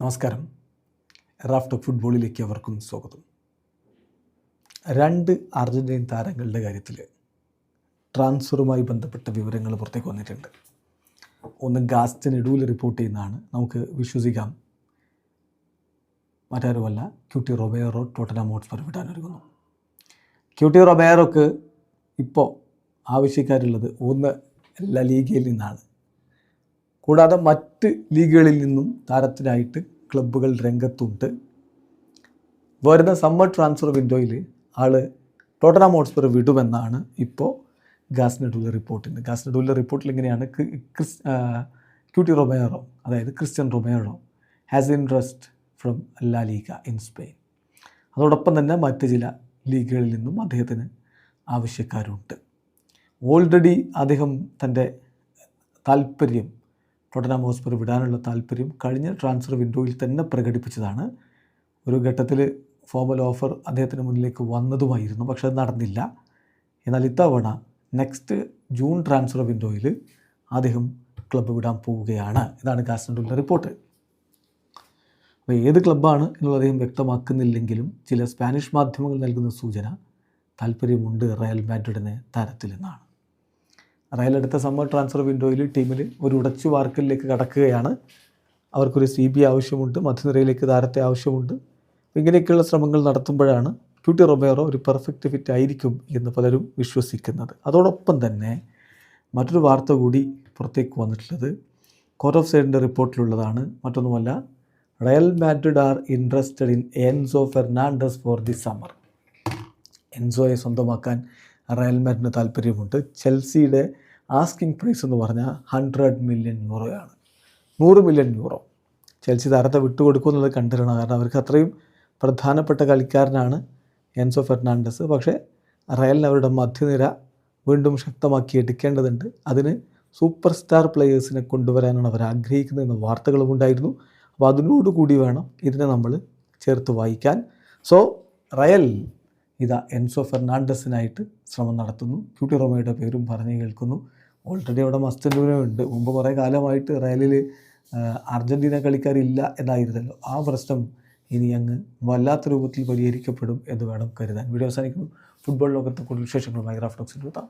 നമസ്കാരം. Raf talk ഫുട്ബോളിലേക്ക് അവർക്കും സ്വാഗതം. രണ്ട് അർജൻറ്റീൻ താരങ്ങളുടെ കാര്യത്തിൽ ട്രാൻസ്ഫറുമായി ബന്ധപ്പെട്ട വിവരങ്ങൾ പുറത്തേക്ക് വന്നിട്ടുണ്ട്. ഒന്ന് ഗാസ്റ്റിൻ എഡൂല് റിപ്പോർട്ട് ചെയ്യുന്നതാണ്, നമുക്ക് വിശ്വസിക്കാം. മറ്റാരുമല്ല, ക്യൂട്ടി റൊബേറോ ടോട്ടൻഹാം ഹോട്ട്സ്പർ വിടാനൊരുങ്ങുന്നു. ക്യൂട്ടി റൊബേറോക്ക് ഇപ്പോൾ ആവശ്യക്കാരുള്ളത് ഒന്ന് ലാ ലീഗയിൽ നിന്നാണ്. കൂടാതെ മറ്റ് ലീഗുകളിൽ നിന്നും താരത്തിനായിട്ട് ക്ലബ്ബുകൾ രംഗത്തുണ്ട്. വരുന്ന സമ്മർ ട്രാൻസ്ഫർ വിൻഡോയിൽ ആൾ ടോട്ടൻഹാം ഹോട്ട്സ്പർ വിടുമെന്നാണ് ഇപ്പോൾ ഗാസ്റ്റിൻ എഡൂല് റിപ്പോർട്ടിൽ ഇങ്ങനെയാണ്: ക്യൂട്ടി റൊബേറോ, അതായത് ക്രിസ്ത്യൻ റൊബേറോ ഹാസ് ഇൻട്രസ്റ്റ് ഫ്രം ലാ ലീഗ ഇൻ സ്പെയിൻ. അതോടൊപ്പം തന്നെ മറ്റ് ചില ലീഗുകളിൽ നിന്നും അദ്ദേഹത്തിന് ആവശ്യക്കാരുണ്ട്. ഓൾറെഡി അദ്ദേഹം തൻ്റെ താല്പര്യം, ടോട്ടൻഹാം ഹോട്ട്സ്പർ വിടാനുള്ള താല്പര്യം കഴിഞ്ഞ ട്രാൻസ്ഫർ വിൻഡോയിൽ തന്നെ പ്രകടിപ്പിച്ചതാണ്. ഒരു ഘട്ടത്തിൽ ഫോർമൽ ഓഫർ അദ്ദേഹത്തിന് മുന്നിലേക്ക് വന്നതുമായിരുന്നു, പക്ഷെ അത് നടന്നില്ല. എന്നാൽ ഇത്തവണ നെക്സ്റ്റ് ജൂൺ ട്രാൻസ്ഫർ വിൻഡോയിൽ അദ്ദേഹം ക്ലബ്ബ് വിടാൻ പോവുകയാണ്. ഇതാണ് ഗാസ്റ്റിൻ എഡൂലിൻ്റെ റിപ്പോർട്ട്. അപ്പോൾ ഏത് ക്ലബ്ബാണ് എന്നുള്ളത് അദ്ദേഹം വ്യക്തമാക്കുന്നില്ലെങ്കിലും ചില സ്പാനിഷ് മാധ്യമങ്ങൾ നൽകുന്ന സൂചന താല്പര്യമുണ്ട് റയൽ മാഡ്രിഡിന് താരത്തിൽ എന്നാണ്. റയൽ അടുത്ത സമ്മർ ട്രാൻസ്ഫർ വിൻഡോയിൽ ടീമിൽ ഒരു ഉടച്ചു വാർക്കലിലേക്ക് കടക്കുകയാണ്. അവർക്കൊരു CB ആവശ്യമുണ്ട്, മധ്യനിരയിലേക്ക് താരത്തെ ആവശ്യമുണ്ട്. ഇങ്ങനെയൊക്കെയുള്ള ശ്രമങ്ങൾ നടത്തുമ്പോഴാണ് ക്യൂട്ടി റൊബേറോ ഒരു പെർഫെക്റ്റ് ഫിറ്റ് ആയിരിക്കും എന്ന് പലരും വിശ്വസിക്കുന്നത്. അതോടൊപ്പം തന്നെ മറ്റൊരു വാർത്ത കൂടി പുറത്തേക്ക് വന്നിട്ടുള്ളത് കോർട്ട് ഓഫ് സൈഡിൻ്റെ റിപ്പോർട്ടിലുള്ളതാണ്. മറ്റൊന്നുമല്ല, Real Madrid are interested in Enzo Fernandez for the summer. എൻസോയെ സ്വന്തമാക്കാൻ റയൽ മാഡ്രിഡിന് താല്പര്യമുണ്ട്. ചെൽസിയുടെ ആസ്കിംഗ് പ്രൈസ് എന്ന് പറഞ്ഞാൽ 100 മില്യൺ യൂറോയാണ്. 100 മില്യൺ യൂറോ ചെൽസി താരത്തെ വിട്ടുകൊടുക്കുമെന്നുള്ളത് കണ്ടിരണം. കാരണം അവർക്ക് അത്രയും പ്രധാനപ്പെട്ട കളിക്കാരനാണ് എൻസോ ഫെർണാണ്ടസ്. പക്ഷേ റയലിന് അവരുടെ മധ്യനിര വീണ്ടും ശക്തമാക്കി എടുക്കേണ്ടതുണ്ട്. അതിന് സൂപ്പർ സ്റ്റാർ പ്ലെയേഴ്സിനെ കൊണ്ടുവരാനാണ് അവർ ആഗ്രഹിക്കുന്നതെന്ന വാർത്തകളും ഉണ്ടായിരുന്നു. അപ്പോൾ അതിനോടുകൂടി വേണം ഇതിനെ നമ്മൾ ചേർത്ത് വായിക്കാൻ. സോ റയൽ ഇതാ എൻസോ ഫെർണാണ്ടസിനായിട്ട് ശ്രമം നടത്തുന്നു. ക്യൂട്ടി റൊബേറോയുടെ പേരും പറഞ്ഞു കേൾക്കുന്നു. ഓൾറെഡി അവിടെ മസ്റ്റൻഡൂനുണ്ട്. മുമ്പ് കുറേ കാലമായിട്ട് റയലിൽ അർജൻറ്റീന കളിക്കാരില്ല എന്നായിരുന്നല്ലോ. ആ പ്രശ്നം ഇനി അങ്ങ് വല്ലാത്ത രൂപത്തിൽ പരിഹരിക്കപ്പെടും എന്ന് വേണം കരുതാൻ. വീഡിയോ അവസാനിക്കുന്നു. ഫുട്ബോൾ ലോകത്തെ കൂടുതൽ വിശേഷങ്ങളുമായി റാഫ് ടോക്സിൽ എത്താം.